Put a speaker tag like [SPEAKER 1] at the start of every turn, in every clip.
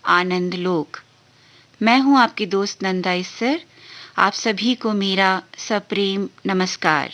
[SPEAKER 1] आनंद लोक। मैं हूं आपकी दोस्त नंदा इस्सर। आप सभी को मेरा सप्रेम नमस्कार।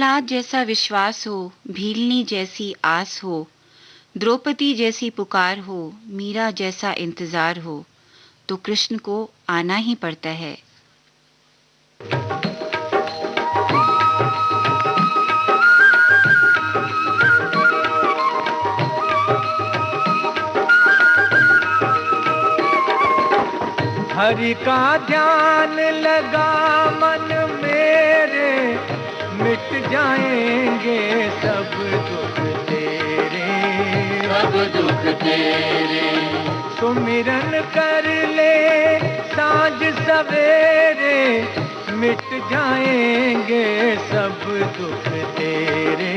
[SPEAKER 1] प्रहलाद जैसा विश्वास हो, भीलनी जैसी आस हो, द्रौपदी जैसी पुकार हो, मीरा जैसा इंतजार हो, तो कृष्ण को आना ही पड़ता है।
[SPEAKER 2] हरि का ध्यान लगा मन मेरे, मिट जाएंगे सब दुख तेरे, सब दुख तेरे। सुमिरन कर ले सांझ सवेरे, मिट जाएंगे सब दुख तेरे,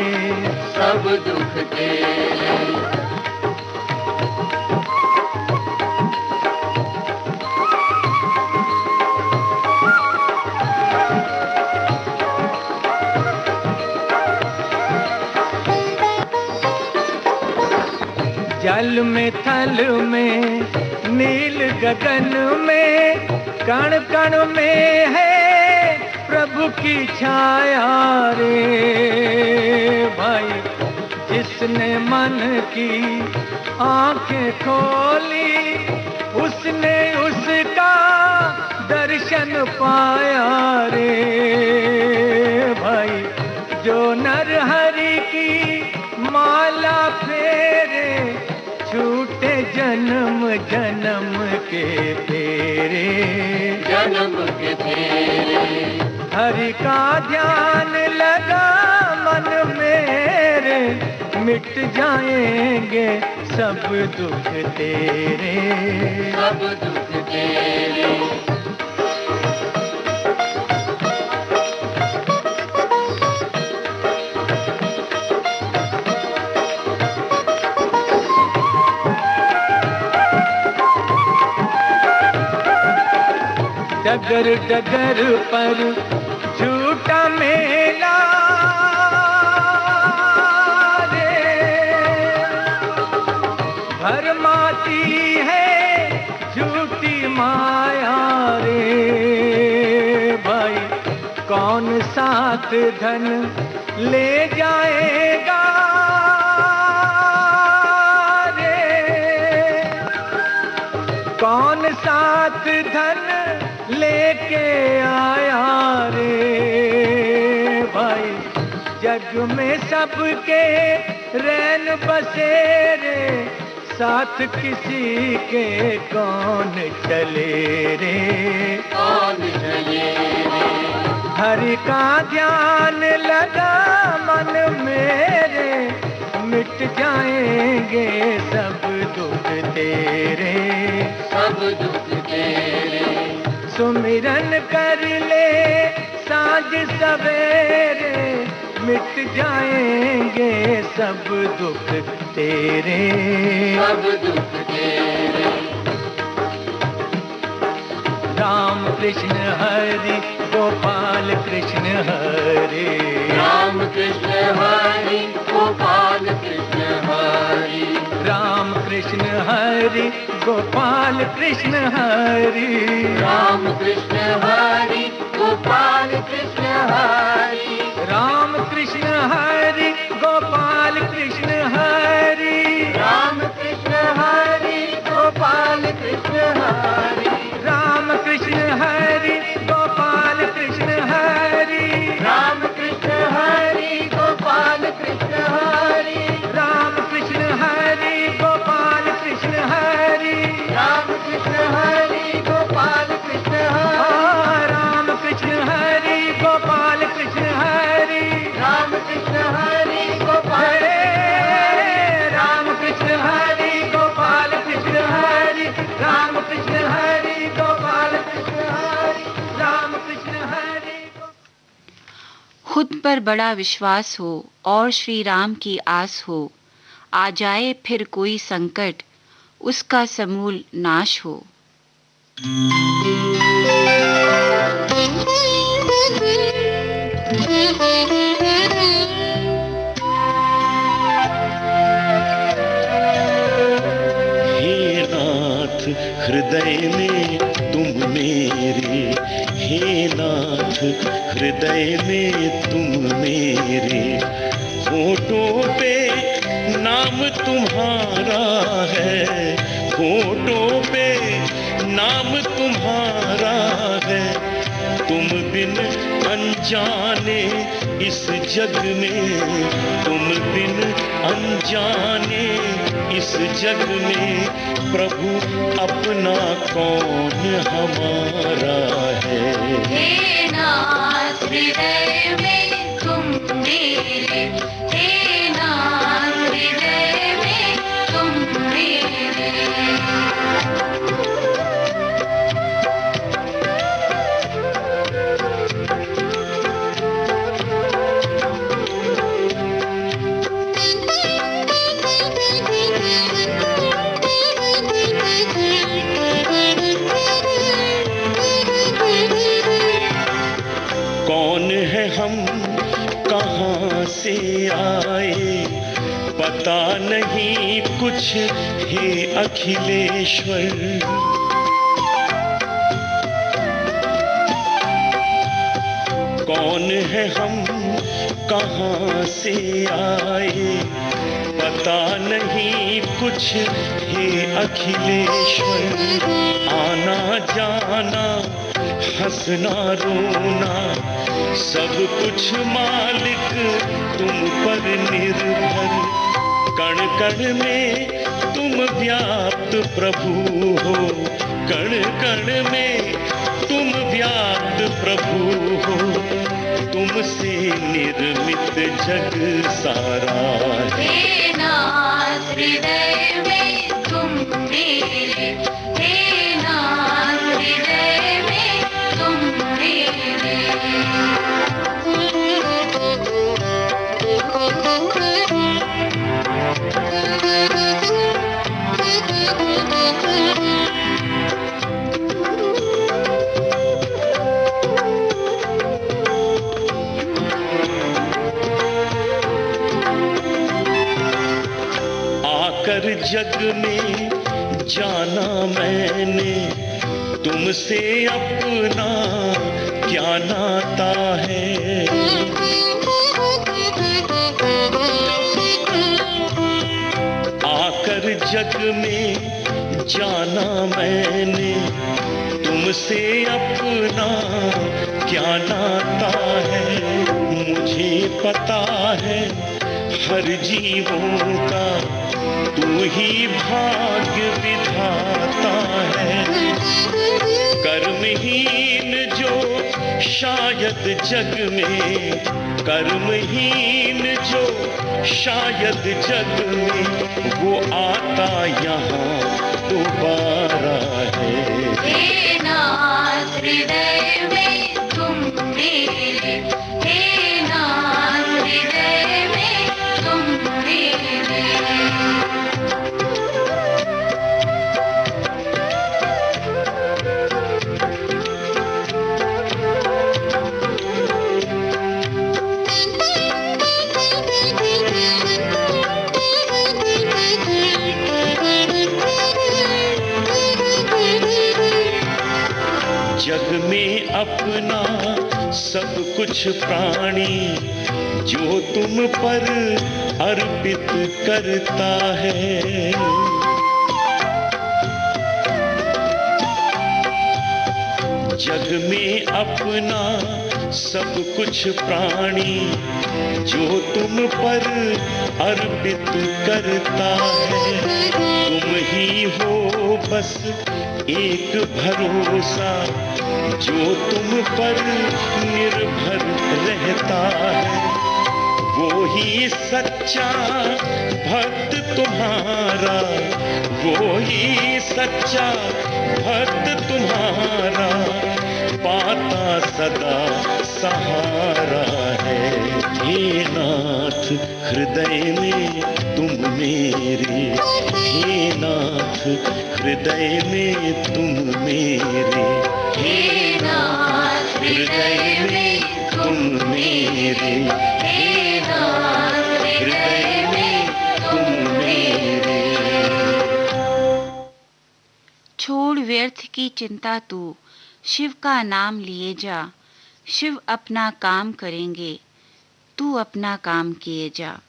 [SPEAKER 2] सब दुख तेरे। जल में थल में नील गगन में, कण कण में है प्रभु की छाया रे भाई। जिसने मन की आंखें खोली, उसने उसका दर्शन पाया रे भाई। जो नर हरि की माला फेरे, छूटे जन्म जन्म के फेरे, जन्म के फेरे। हरि का ध्यान लगा मन मेरे, मिट जाएंगे सब दुख तेरे, सब दुख तेरे। डगर डगर पर झूठा मेला रे, भरमाती है झूठी माया रे भाई। कौन साथ धन ले जाएगा रे, कौन साथ धन लेके आया रे भाई। जग में सबके रैन बसेरे, साथ किसी के कौन चले रे, कौन चले रे। हरि का ध्यान लगा मन मेरे, मिट जाएंगे सब दुख तेरे, सब दुख तेरे। सुमिरन कर ले सांझ सवेरे, मिट जाएंगे सब दुख तेरे, सब दुख तेरे। राम कृष्ण हरि गोपाल कृष्ण हरि, राम कृष्ण हरि गोपाल कृष्ण हरि, राम कृष्ण हरि गोपाल कृष्ण हरि, राम कृष्ण हरि गोपाल कृष्ण हरि, राम कृष्ण हरि गोपाल कृष्ण हरि, राम कृष्ण हरि गोपाल कृष्ण हरि, राम कृष्ण हरि गोपाल कृष्ण हरि, राम कृष्ण हरि गोपाल कृष्ण हरि, राम कृष्ण हरि गोपाल कृष्ण हरि, राम कृष्ण हरि गोपाल कृष्ण हरि, राम कृष्ण हरि गोपाल कृष्ण हरि, राम कृष्ण हरि गोपाल, राम कृष्ण हरि गोपाल कृष्ण हरि, राम कृष्ण हरि गोपाल कृष्ण हरि, राम कृष्ण हरि।
[SPEAKER 1] खुद पर बड़ा विश्वास हो और श्री राम की आस हो, आ जाए फिर कोई संकट, उसका समूल नाश हो।
[SPEAKER 3] हे नाथ हृदय में तुम मेरे, हे नाथ हृदय में तुम मेरे, होठों पे नाम तुम्हारा है, होठों पे नाम तुम्हारा है। तुम बिन अनजाने इस जग में, तुम बिन अनजाने इस जग में, प्रभु अपना कौन हमारा है।
[SPEAKER 4] हे नाथ हृदय में तुम मेरे, हे नाथ हृदय में तुम मेरे।
[SPEAKER 3] कौन है हम, कहाँ से आए, पता नहीं कुछ हे अखिलेश्वर। कौन है हम, कहाँ से आए, पता नहीं कुछ हे अखिलेश्वर। आना जाना हंसना रोना सब कुछ मालिक तुम पर निर्भर। कण कण में तुम व्याप्त प्रभु हो, कण कण में तुम व्याप्त प्रभु हो। तुमसे निर्मित जग सारा है।
[SPEAKER 4] हे नाथ हृदय में तुम मेरे, हे नाथ हृदय में तुम मेरे।
[SPEAKER 3] आकर जग में जाना मैंने, तुमसे अपना क्या नाता है। आकर जग में जाना मैंने, तुमसे अपना क्या नाता है। मुझे पता है हर जीवों का तू ही भाग्य विधाता है। कर्महीन जो शायद जग में, कर्महीन जो शायद जग में, वो आता यहाँ दोबारा है।
[SPEAKER 4] हे नाथ हृदय में तुम मेरे, हे नाथ हृदय में तुम मेरे।
[SPEAKER 3] जग में अपना सब कुछ प्राणी जो तुम पर अर्पित करता है। जग में अपना सब कुछ प्राणी जो तुम पर अर्पित करता है। तुम ही हो बस एक भरोसा जो तुम पर निर्भर रहता है। वो ही सच्चा भक्त तुम्हारा, वो ही सच्चा भक्त तुम्हारा, पाता सदा सहारा है। हे नाथ हृदय में तुम मेरे, हे नाथ हृदय में तुम मेरे,
[SPEAKER 4] हे नाथ हृदय में तुम मेरे, हे नाथ हृदय में तुम मेरे।
[SPEAKER 1] छोड़ व्यर्थ की चिंता तू, शिव का नाम लिए जा। शिव अपना काम करेंगे, तू अपना काम किए जा।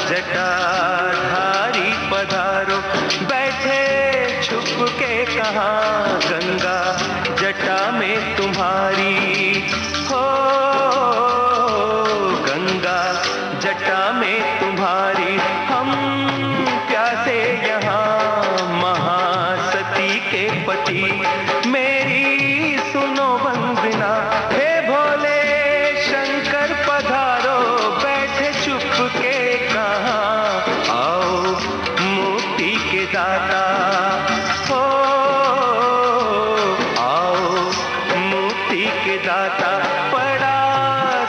[SPEAKER 2] जटाधारी पधारो, बैठे छुप के कहाँ गंगा जटा में तुम्हारी हो, गंगा जटा में तुम्हारी। हम प्यासे यहाँ महासती के पति, मेरी सुनो वंदना। हे भोले शंकर पधारो, बैठे चुप के कहाँ, आओ मुक्ति के दाता हो, आओ मुक्ति के दाता। पड़ा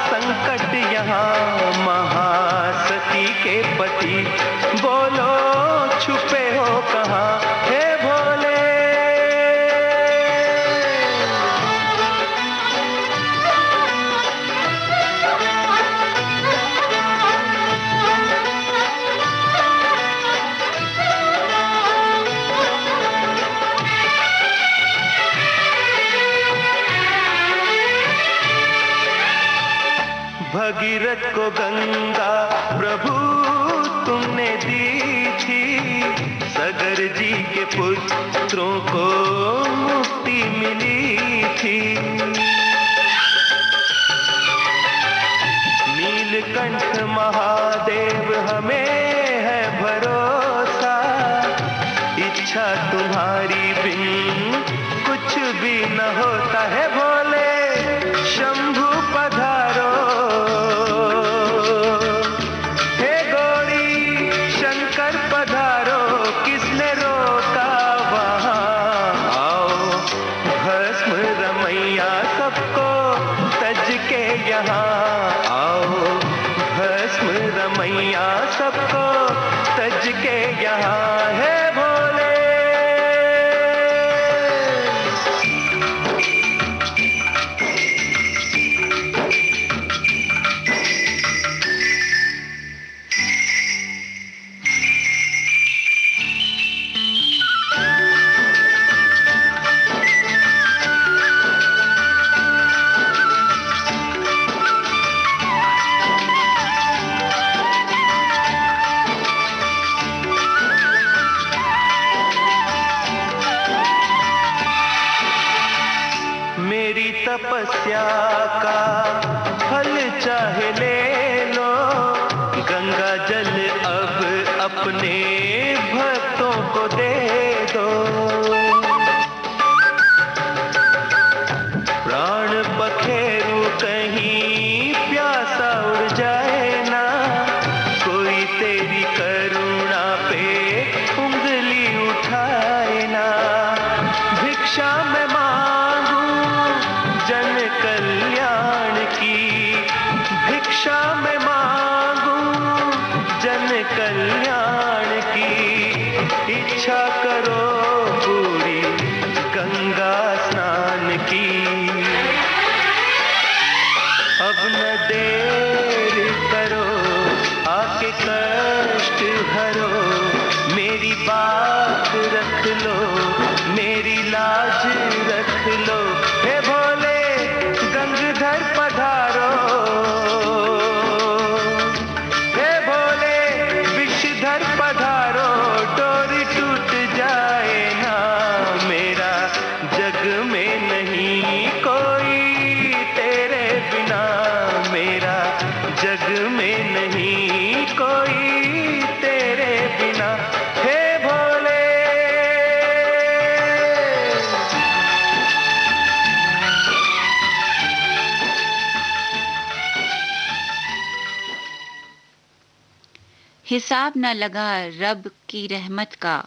[SPEAKER 2] संकट यहाँ महासती के पति, बोलो छुपे हो कहाँ हे भोले। भगीरथ को गंगा प्रभु तुमने दी थी, सगर जी के पुत्रों को मुक्ति मिली थी। नीलकंठ महादेव हमें है भरोसा, इच्छा तुम्हारी बिन कुछ भी न होता है। भोले शंभु पधारो, हे गौरी शंकर पधारो, किसने रोका वहाँ, आओ भस्म रमैया सबको तज के यहाँ, आओ भस्म रमैया सबको तज के यहाँ है भोले। मेरी तपस्या का फल चाहे ले लो, गंगा जल अब अपने भक्तों को दे दो। प्राण पखेरु कहीं प्यासा उड़ जाए ना, कोई तेरी करुणा पे उंगली उठाए ना। भिक्षा में जन कल्याण की, भिक्षा में मांगूं जन कल्याण की। इच्छा करो पूरी गंगा स्नान की, अब न देर करो आके कष्ट हरो। मेरी बात रख लो, मेरी लाज रख
[SPEAKER 1] हिसाब न लगा रब की रहमत का,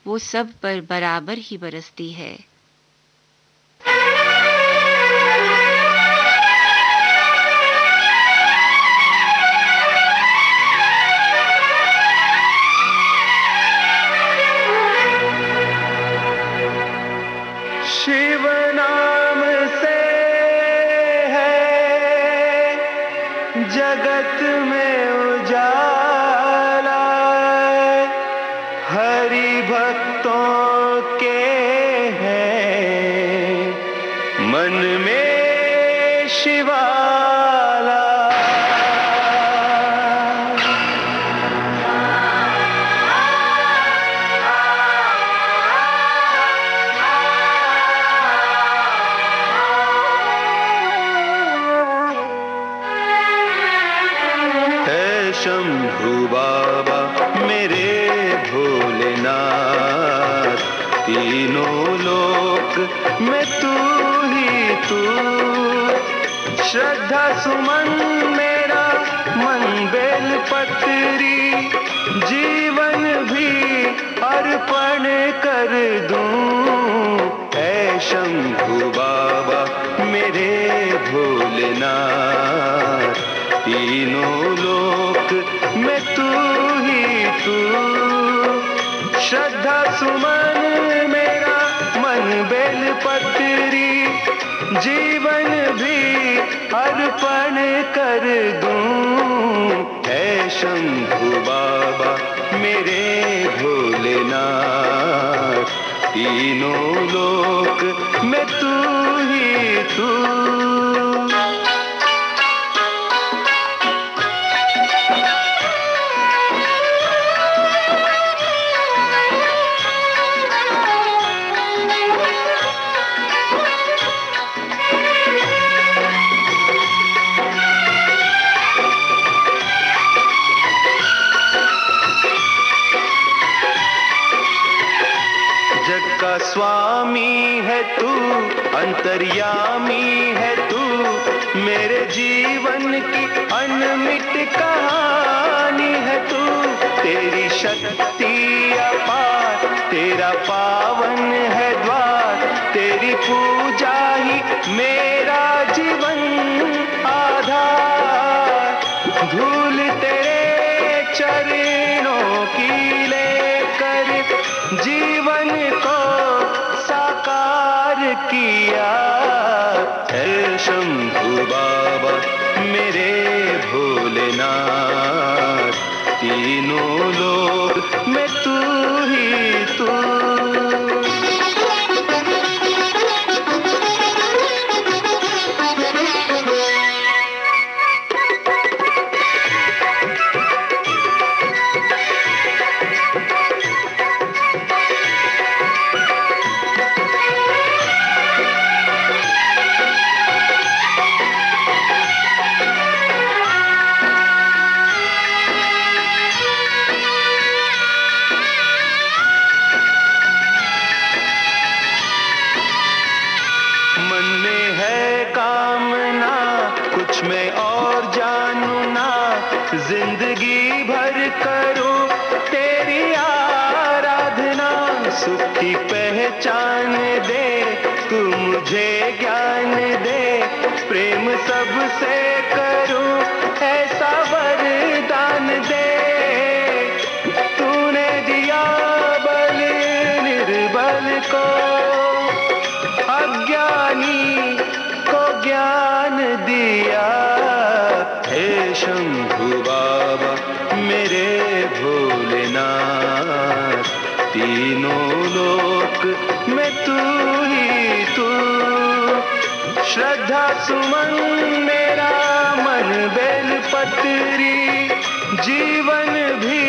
[SPEAKER 1] वो सब पर बराबर ही बरसती है।
[SPEAKER 2] शिव नाम से है जगत में उजाला, हरि भक्तों के हैं मन में शिवाला। शंभू बाबा मेरे भोलेनाथ, तीनों लोक में तू ही तू। श्रद्धा सुमन मेरा मन बेल पत्री, जीवन भी अर्पण कर दूं। ऐ शंभू बाबा मेरे भोलेनाथ, तीनों लोक में तू ही तू। श्रद्धा सुमन मेरा मन बेल पत्री, जीवन भी अर्पण कर दूं। है शंभू बाबा मेरे भोलेनाथ, तीनों लोक में तू ही तू। का स्वामी है तू, अंतर्यामी है तू, मेरे जीवन की अनमिट कहानी है तू। तेरी शक्ति अपार, तेरा पावन है द्वार, तेरी पूजा ही मेरा जीवन आधार। धूल तेरे चरणों की लेकर जीवन को साकार किया। है शंभू बाबा मेरे भोलेनाथ, तीनों लोक में तू ही तू। मैं और जानू ना, जिंदगी भर करूं तेरी आराधना। सुख की पहचान दे तू मुझे ज्ञान दे, प्रेम सबसे करूं ऐसा वरदान दे। तूने दिया बल निर्बल को, अज्ञानी को ज्ञान दिया। हे शंभू बाबा मेरे भोलेनाथ, तीनों लोक में तू ही तू। श्रद्धा सुमन मेरा मन बेल पत्री, जीवन भी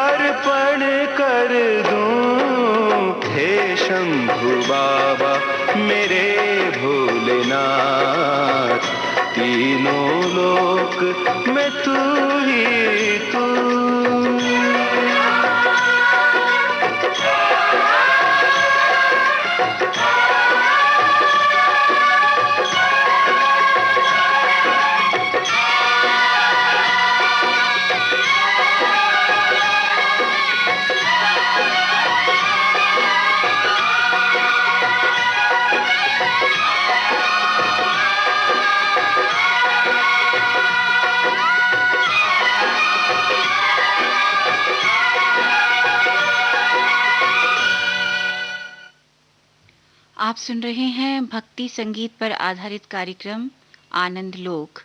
[SPEAKER 2] अर्पण कर दूं। हे शंभू बाबा मेरे भोलेनाथ, तीनों लोक में तू ही तू।
[SPEAKER 1] आप सुन रहे हैं भक्ति संगीत पर आधारित कार्यक्रम आनंद लोक।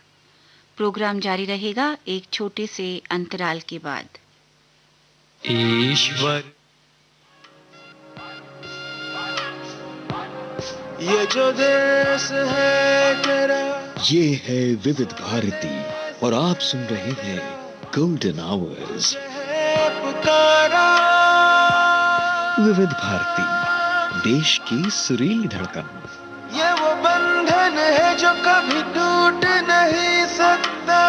[SPEAKER 1] प्रोग्राम जारी रहेगा एक छोटे से अंतराल के बाद।
[SPEAKER 2] ईश्वर ये जो देश है तेरा,
[SPEAKER 5] ये है विविध भारती और आप सुन रहे हैं गोल्डन आवर्स।
[SPEAKER 2] पुकारा
[SPEAKER 5] विविध भारती, देश की सुरीली धड़कन।
[SPEAKER 2] ये वो बंधन है जो कभी टूट नहीं सकता।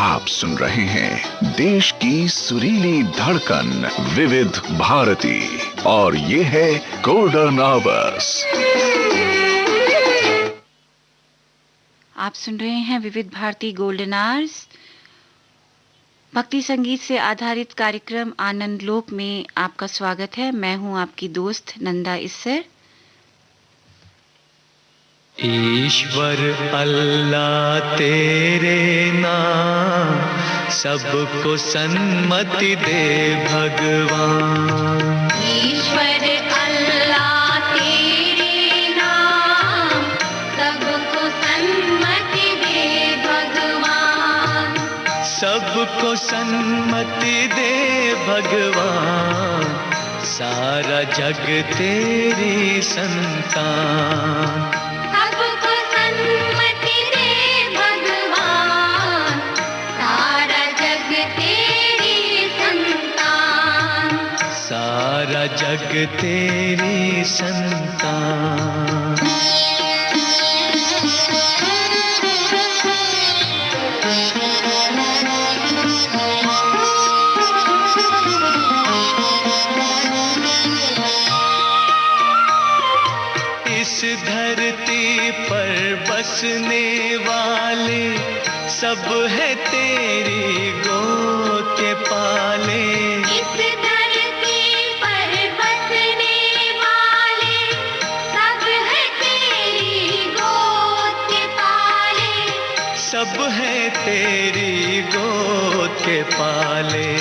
[SPEAKER 6] आप सुन रहे हैं देश की सुरीली धड़कन विविध भारती और ये है गोल्डन आवर्स।
[SPEAKER 1] आप सुन रहे हैं विविध भारती गोल्डन आवर्स। भक्ति संगीत से आधारित कार्यक्रम आनंद लोक में आपका स्वागत है। मैं हूं आपकी दोस्त नंदा इस्सर।
[SPEAKER 2] ईश्वर अल्लाह तेरे नाम सबको सन्मति दे भगवान।
[SPEAKER 4] ईश्वर अल्लाह तेरे नाम सबको सन्मति दे भगवान।
[SPEAKER 2] सबको सन्मति दे भगवान, सारा जग तेरी संतान।
[SPEAKER 4] सबको सन्मति दे भगवान, सारा जग तेरी संतान।
[SPEAKER 2] सारा जग तेरी संतान। इस धरती पर बसने वाले सब है तेरी गोद के पाले।
[SPEAKER 4] इस धरती पर बसने वाले सब है तेरी गोद के पाले।
[SPEAKER 2] सब है तेरी गोद के पाले।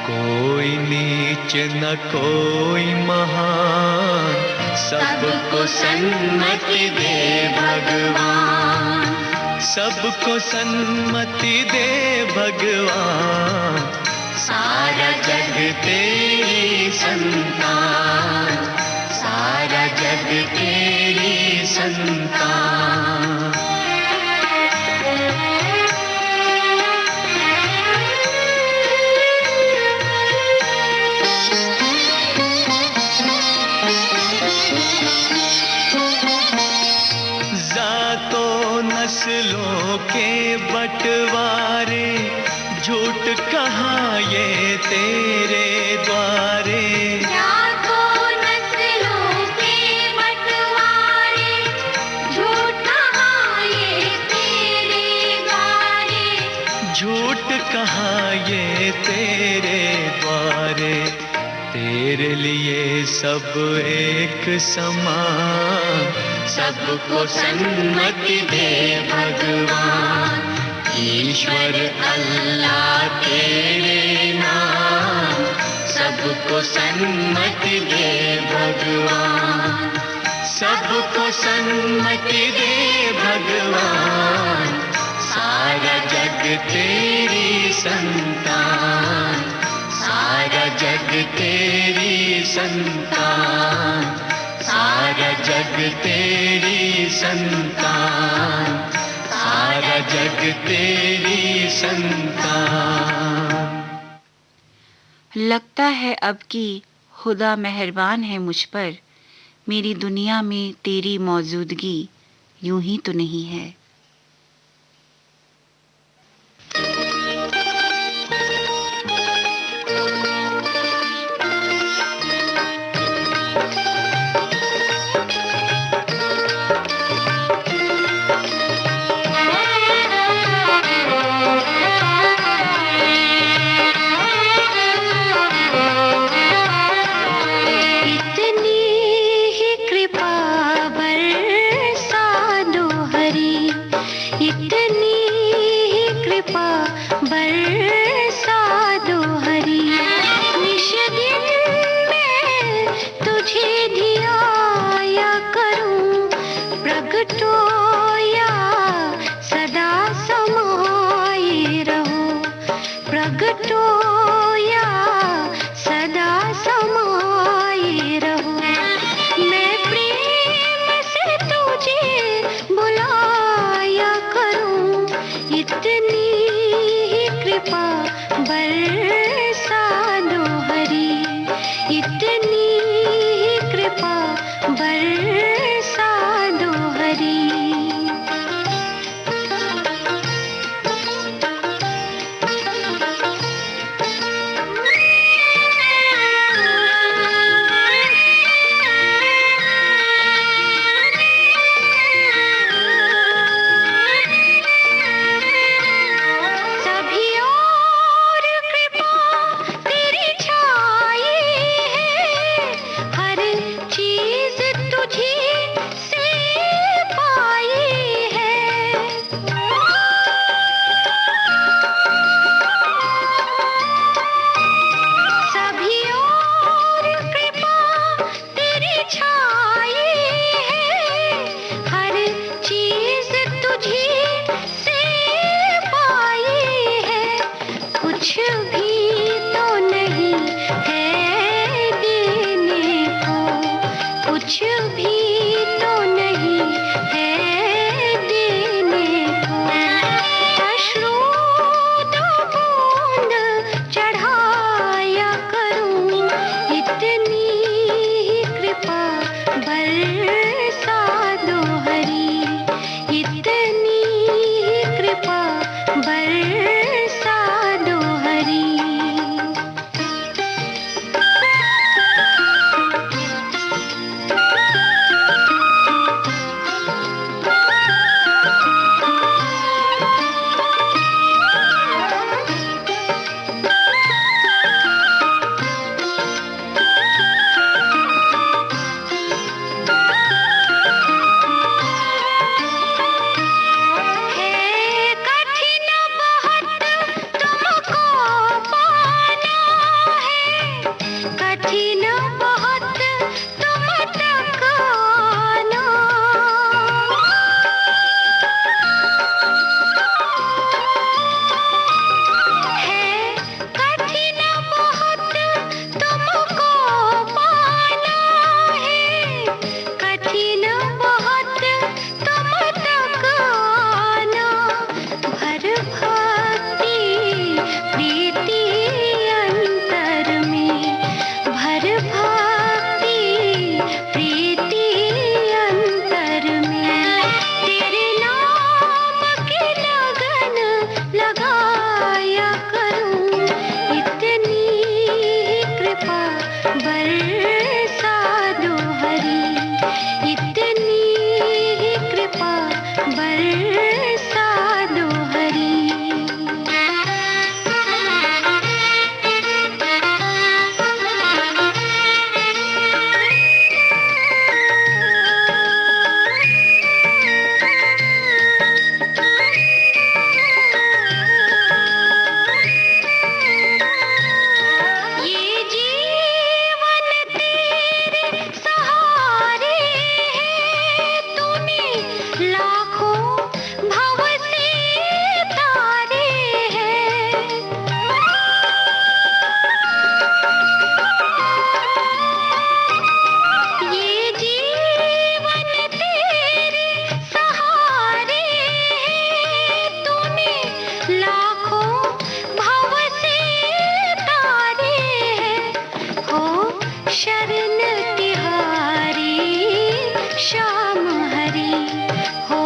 [SPEAKER 2] कोई नीच न कोई महान, सबको सन्मति दे भगवान। सबको सन्मति दे भगवान, सारा जग तेरी संतान। सारा जग तेरी संतान। नस्लों के बंटवारे झूठ कहाँ ये तेरे द्वारे।
[SPEAKER 4] जातों नस्लों के बंटवारे झूठ कहाँ ये तेरे द्वारे।
[SPEAKER 2] झूठ कहाँ ये तेरे द्वारे। तेरे लिए सब एक समान, सबको सन्मति दे भगवान। ईश्वर अल्लाह तेरे नाम सबको सन्मति दे भगवान। सबको सन्मति दे भगवान, सारा जग तेरी संतान। सारा जग तेरी संतान। सारा जग तेरी संतान। सारा जग तेरी संतान।
[SPEAKER 1] लगता है अब कि खुदा मेहरबान है मुझ पर, मेरी दुनिया में तेरी मौजूदगी यूं ही तो नहीं है।
[SPEAKER 4] इतनी ही कृपा बर प्रगटो या सदा समाये रहो, प्रगटो या सदा समाये रहो। मैं प्रेम से तुझे बुलाया करूं, इतनी ही कृपा बरसा दो हरी, इतनी ही कृपा बरसा दो हरी। सभी और कृपा तेरी छाई है, हर चीज तुझी से पाई है। सभी और कृपा तेरी छाई है, हर चीज तुझी से पाई है। कुछ भी तो नहीं है देने को, कुछ भी तो नहीं है देने को। अश्रु दो बूंद चढ़ाया करूं, इतनी ही कृपा बरसा दो हरी, इतनी ही कृपा बरसा दो हरी। है कठिन बहुत तुमको पाना है, कठिन बहुत तुम तक आना। है कठिन बहुत तुमको पाना है, कठिन बहुत तुम तक आना। भर भक्ति प्रीति अंतर में, भर भक्ति प्रीति अंतर में। तेरे नाम की लगन लगाया करूं, इतनी ही कृपा बरसा दो हरी, इतनी ही कृपा बरसा दो हरी। ये जीवन तेरे सहारे है, तूने लाखों भव से तारे हैं। ये जीवन तेरे सहारे है, तूने लाखों भव से तारे हैं। हो शरण तिहारी श्याम हरि, हो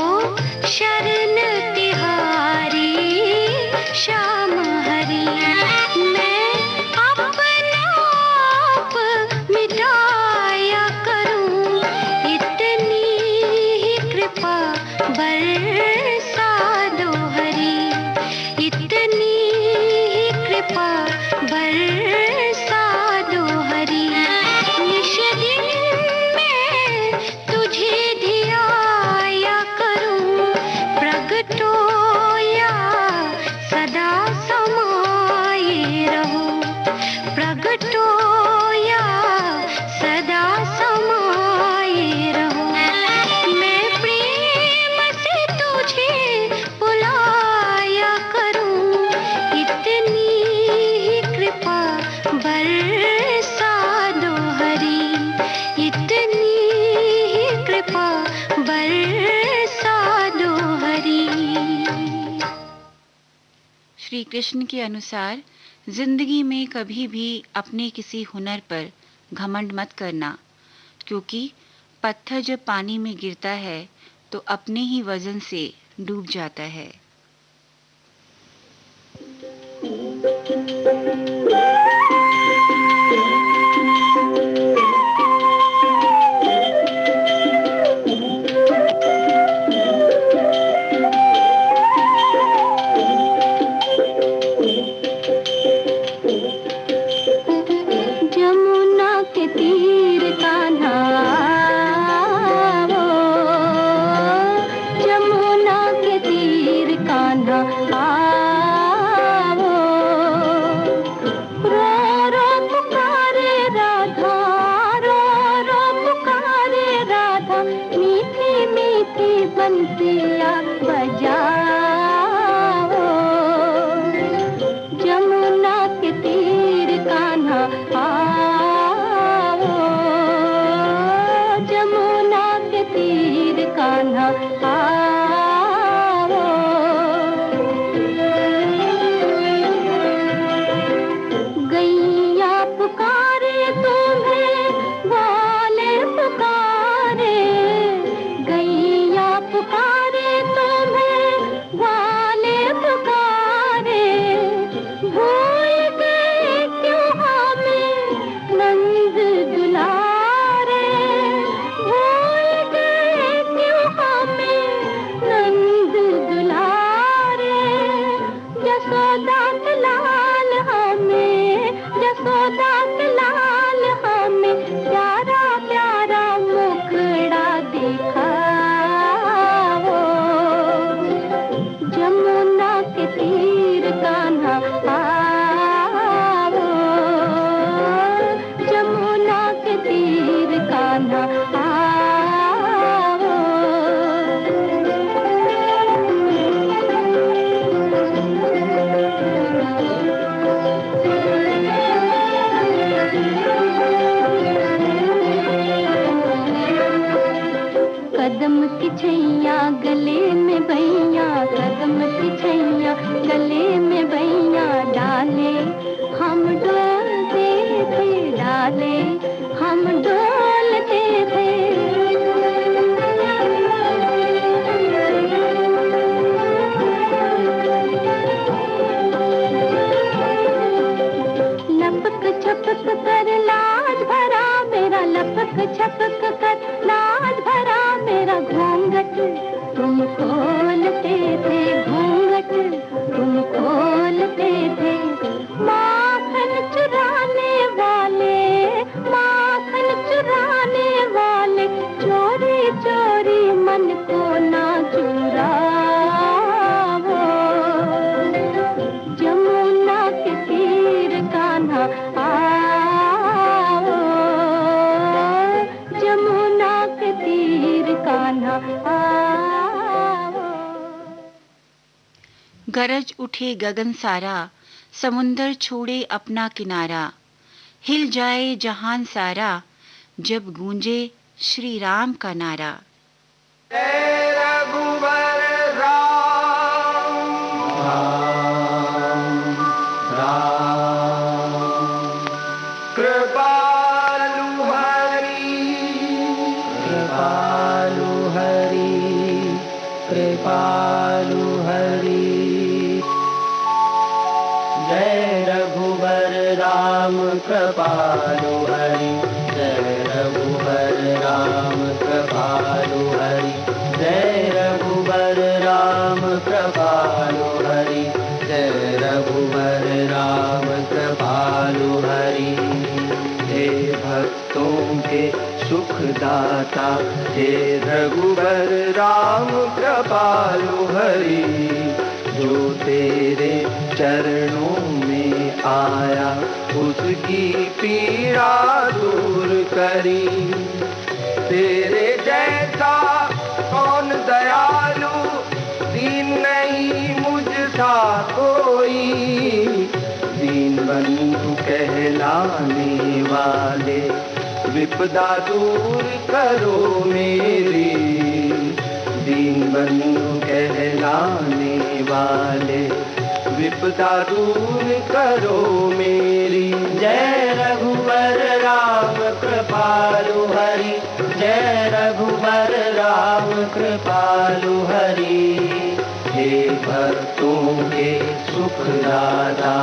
[SPEAKER 4] शरण तिहारी श्याम हरि। मैं अपना आप मिटाया करूं, इतनी ही कृपा बरसा दो हरी, इतनी ही कृपा बरसा दो हरी। निश दिन मैं तुझे धियाया करूं, प्रगटो या सदा समाये रहो, प्रगटो या सदा समाये रहो। मैं प्रेम
[SPEAKER 1] श्री कृष्ण के अनुसार जिंदगी में कभी भी अपने किसी हुनर पर घमंड मत करना, क्योंकि पत्थर जब पानी में गिरता है तो अपने ही वजन से डूब जाता है। गरज उठे गगन सारा, समुंदर छोड़े अपना किनारा, हिल जाए जहान सारा, जब गूंजे श्री राम का नारा।
[SPEAKER 2] जय रघुवर राम राम राम, कृपालु हरि कृपालु हरि कृपालु हरि। जय रघुवर राम कृपालु हरि, जय रघुवर राम कृपालु हरि, जय रघुवर राम कृपालु हरि, जय रघुवर राम कृपालु हरि। हे भक्तों के सुखदाता, हे रघुवर राम कृपालु हरि, जो तेरे चरणों में आया उसकी पीड़ा दूर करी। तेरे जैसा कौन दयालु, दीन नहीं मुझसा कोई। दीन बंधु कहलाने वाले, विपदा दूर करो मेरी। दीन बंधु कहलाने वाले, विपदा दूर करो मेरी। जय रघुवर राम कृपालु हरि, जय रघुवर राम कृपालु हरि। हे भक्तों के सुखदाता।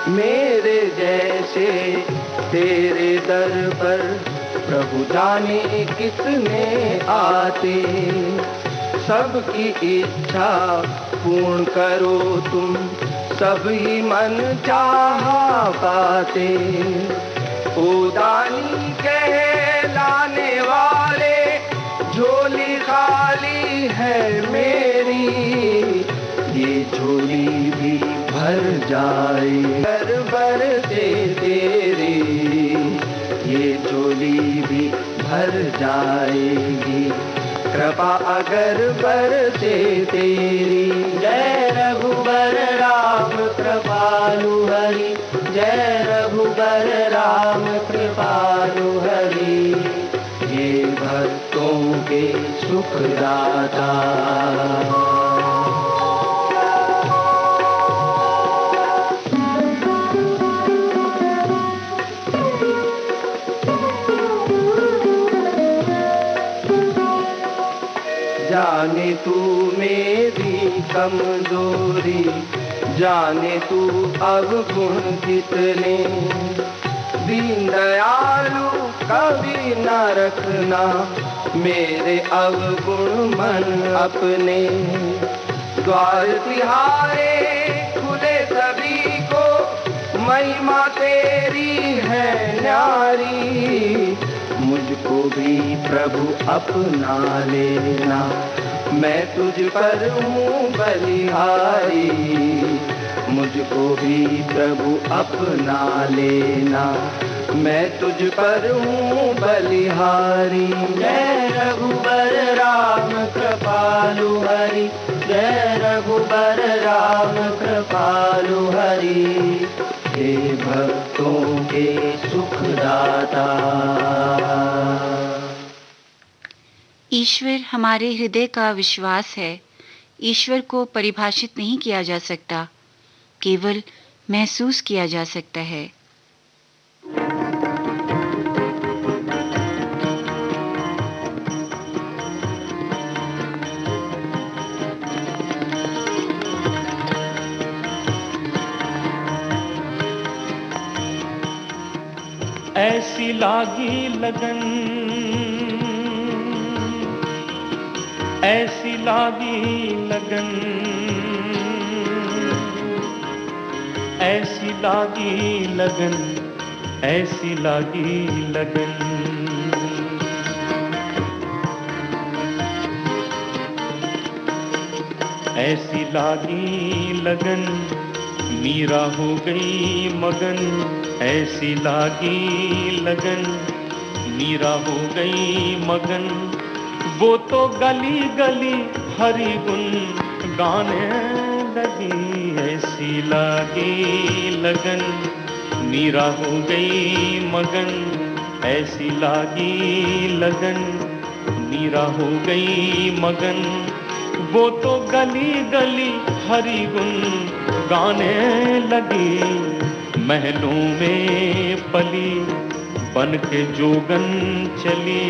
[SPEAKER 2] मेरे जैसे तेरे दर पर प्रभु जाने कितने आते। सबकी इच्छा पूर्ण करो तुम, सब ही मन चाहा पाते। ओ दानी कहलाने वाले, झोली खाली है मेरी, ये झोली भी भर जाए। भर से तेरी ये झोली भी भर जाएगी, कृपा अगर बरसे तेरी। जय रघुबर राम कृपालु हरि, जय रघुबर राम कृपालु हरि। ये भक्तों के सुखदाता। जाने तू मेरी कमजोरी, जाने तू अवगुण कितने। दीन दयालु कभी न रखना मेरे अवगुण मन अपने। द्वार तिहारे खुले सभी को, महिमा तेरी है न्यारी। मुझको भी प्रभु अपना लेना, मैं तुझ पर हूँ बलिहारी। मुझको भी प्रभु अपना लेना, मैं तुझ पर हूँ बलिहारी। जय रघुबर राम कृपालु हरि, जय रघुबर राम कृपालु हरि। हे भक्तों के सुखदाता।
[SPEAKER 1] ईश्वर हमारे हृदय का विश्वास है। ईश्वर को परिभाषित नहीं किया जा सकता, केवल महसूस किया जा सकता है।
[SPEAKER 3] ऐसी लागी लगन, ऐसी लागी लगन, ऐसी लागी लगन, ऐसी लागी लगन। ऐसी लागी लगन, मीरा हो गई मगन। ऐसी लागी लगन, मीरा हो गई मगन। वो तो गली गली हरि गुण गाने लगी। ऐसी लागी लगन, मीरा हो गई मगन। ऐसी लागी लगन, मीरा हो गई मगन। वो तो गली गली हरि गुण गाने लगी। महलों में पली बन के जोगन चली।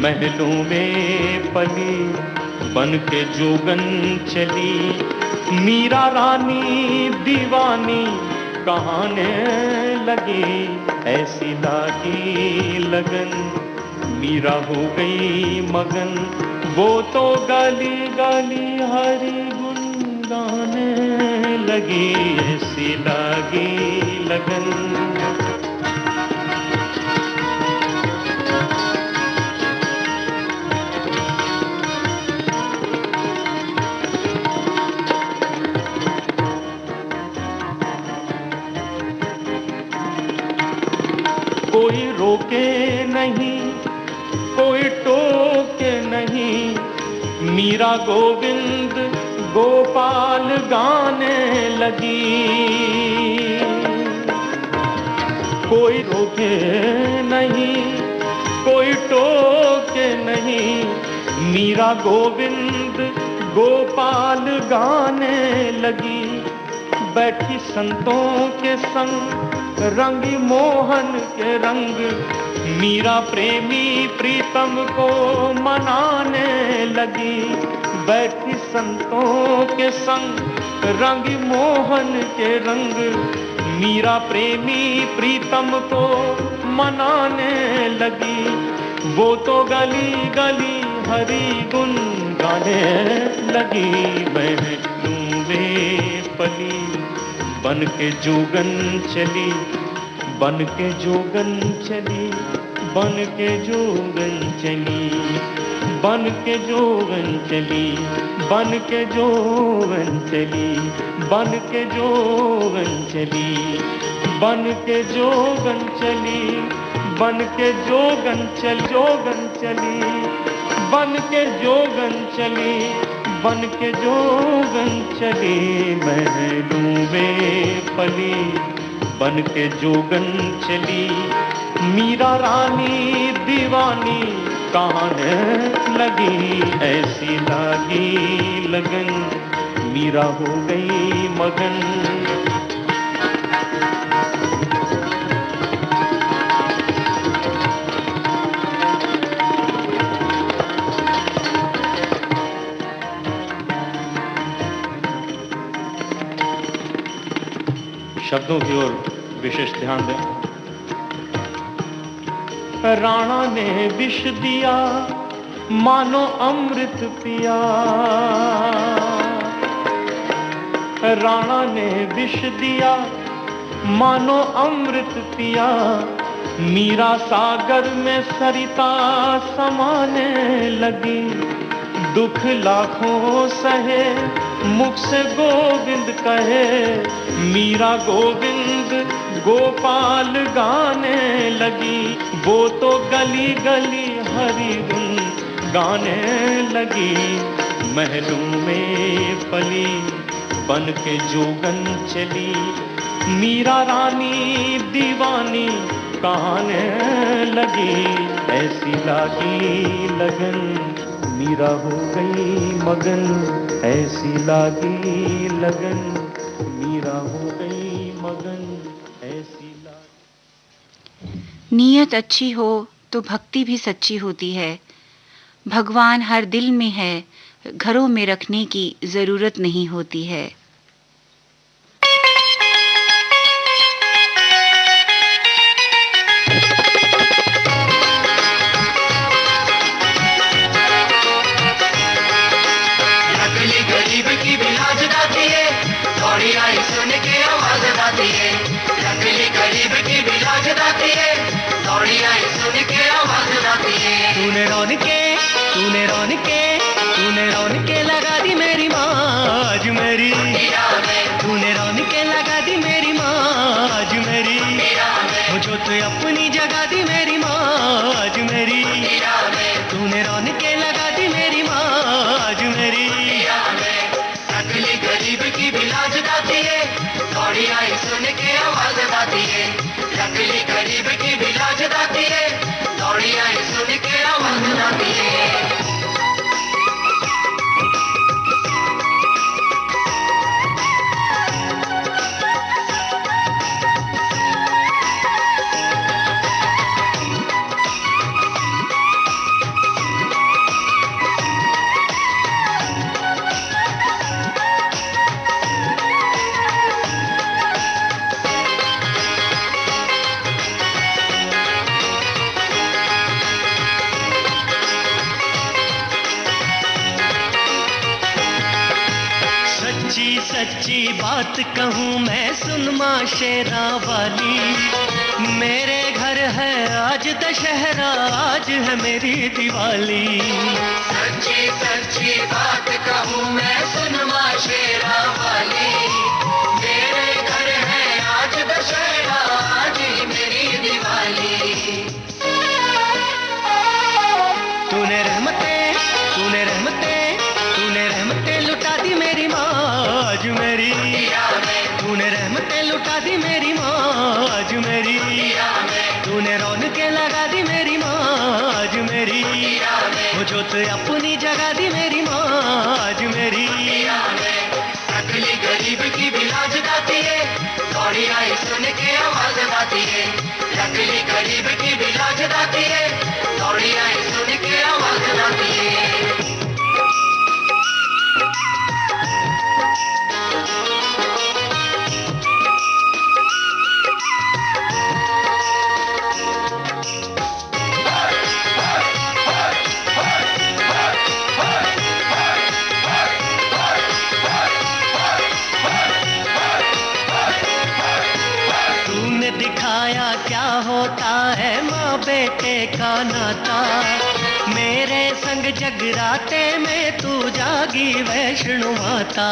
[SPEAKER 3] महलों में पली बन के जोगन चली। मीरा रानी दीवानी कहाने लगी। ऐसी लागी लगन, मीरा हो गई मगन। वो तो गली गली हरि गुण गाने लगी। ऐसी लागी लगन। कोई रोके नहीं, कोई टोके नहीं। मीरा मीरा गोविंद गोपाल गाने लगी। कोई रोके नहीं, कोई टोके नहीं, मीरा गोविंद गोपाल गाने लगी। बैठी संतों के संग रंगी मोहन के रंग, मीरा प्रेमी प्रीतम को मनाने लगी। बैठी संतों के संग रंगी मोहन के रंग, मीरा प्रेमी प्रीतम को मनाने लगी। वो तो गली गली हरि गुण गाने लगी। महलूं में पली बन के जोगन चली, बन के जोगन चली, बन के जोगन चली, बन के जोगन चली, बन के जोगन चली, बन के जोगन चली, बन के जोगन चली, बन के जोगन चल जोगन चली, बन के जोगन चली, बन के जोगन चली। महलूं में पली बन के जोगन चली। मीरा रानी दीवानी कहने लगी, ऐसी लागी लगन मीरा हो गई मगन। शब्दों की ओर विशेष ध्यान दें। राणा ने विष दिया मानो अमृत पिया, राणा ने विष दिया मानो अमृत पिया। मीरा सागर में सरिता समाने लगी। दुख लाखों सहे मुख से गोविंद कहे, मीरा गोविंद गोपाल गाने लगी। वो तो गली गली हरि गुण गाने लगी। महलों में पली बन के जोगन चली, मीरा रानी दीवानी कहने लगी। ऐसी लागी लगन मीरा हो गई मगन, ऐसी लागी लगन मीरा हो गई मगन, ऐसी लागी।
[SPEAKER 1] नीयत अच्छी हो तो भक्ति भी सच्ची होती है। भगवान हर दिल में है, घरों में रखने की जरूरत नहीं होती है।
[SPEAKER 7] तूने रौनके लगा दी मेरी मौज मेरी, तूने रौनके लगा दी मेरी मौज मेरी, मुझे तो अपनी जगा दी मेरी मौज मेरी, तूने रौनके लगा दी मेरी मौज मेरी।
[SPEAKER 8] अगली गरीब की भी लाज गाती है, दौड़ी आई सुन के आवाज गाती है। अगली गरीब की भी लाज गाती है, दौड़ी आई सुन के आवाज गाती है।
[SPEAKER 7] सच्ची बात कहूँ मैं सुन माँ शेरा वाली, मेरे घर है आज दशहरा, आज है मेरी दिवाली।
[SPEAKER 8] सच्ची बात कहूँ मैं सुन माँ शेरा वाली, मेरे घर है आज दशहरा, आज ही मेरी दिवाली।
[SPEAKER 7] तूने रहमतें वो जोत अपनी जगा दी मेरी माँ आज मेरी।
[SPEAKER 8] अगली गरीब की भी लाज गाती है, दौड़ी आई सुन के आवाज गाती है। अगली गरीब की भी लाज गाती है, दौड़ी आई सुन के आवाज गाती है।
[SPEAKER 7] दिखाया क्या होता है माँ बेटे का नाता, मेरे संग जगराते में तू जागी वैष्णो माता।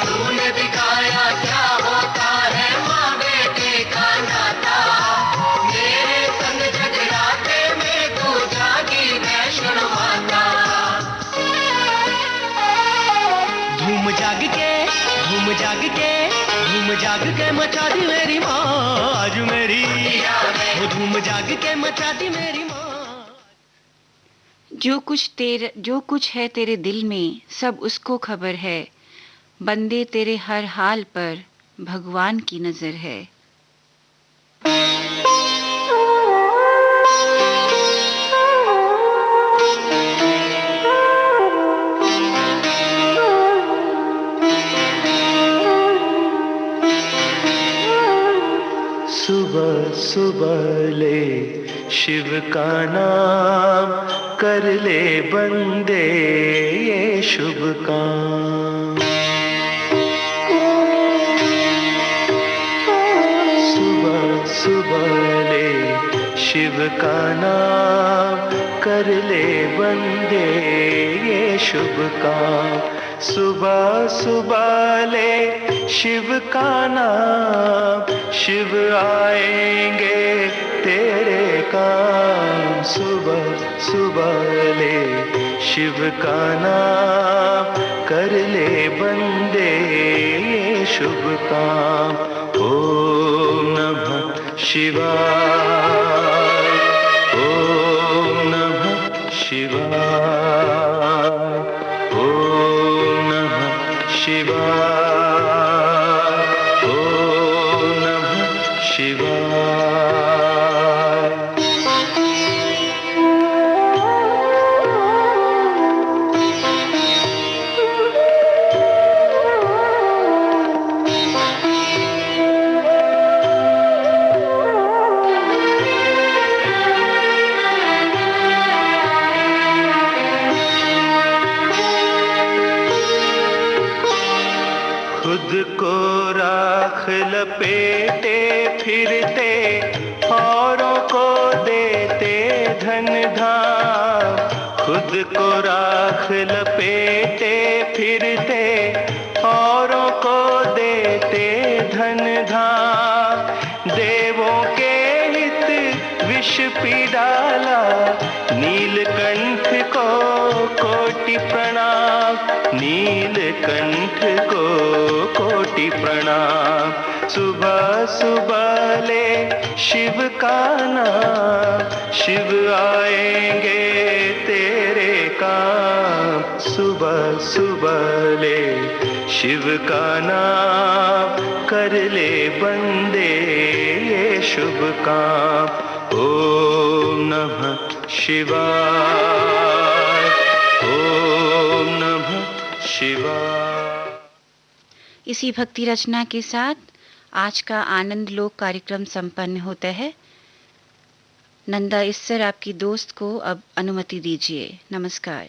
[SPEAKER 8] तूने दिखाया क्या होता है माँ बेटे का नाता, मेरे संग जगराते में तू जागी वैष्णो माता।
[SPEAKER 7] धूम जाग के धूम जाग के धूम जाग के मचा दी मेरी माँ आज मेरी। वो धूम जाग के मचा दी मेरी माँ।
[SPEAKER 1] जो कुछ है तेरे दिल में सब उसको खबर है, बंदे तेरे हर हाल पर भगवान की नजर है।
[SPEAKER 3] सुबह सुबह ले शिव का नाम, कर ले बंदे ये शुभ काम। सुबह सुबह ले शिव का नाम, कर ले बंदे ये शुभ काम। सुबह सुबह ले शिव का नाम, शिव आएंगे तेरे काम। सुबह सुबह ले शिव का नाम, कर ले बंदे ये शुभ काम। ओम नमः शिवाय, ओम नमः शिवाय, ओम नमः शिवाय, ओम नमः शिवाय। खुद को राख लपेटे फिरते, औरों को देते धन धाम। खुद को राख लपेटे फिरते, औरों को देते धन धाम। देवों के हित विष पी डाला, नीलकंठ को कोटि प्रणाम। नीलकंठ को कोटि प्रणाम। सुबह सुबह ले शिव का नाम, शिव आएंगे तेरे काम। सुबह सुबह ले शिव का नाम, कर ले बंदे ये शुभ काम। ओम नमः शिवाय, ओम नमः शिवाय।
[SPEAKER 1] इसी भक्ति रचना के साथ आज का आनंद लोक कार्यक्रम संपन्न होता है। नंदा ईसर आपकी दोस्त को अब अनुमति दीजिए। नमस्कार।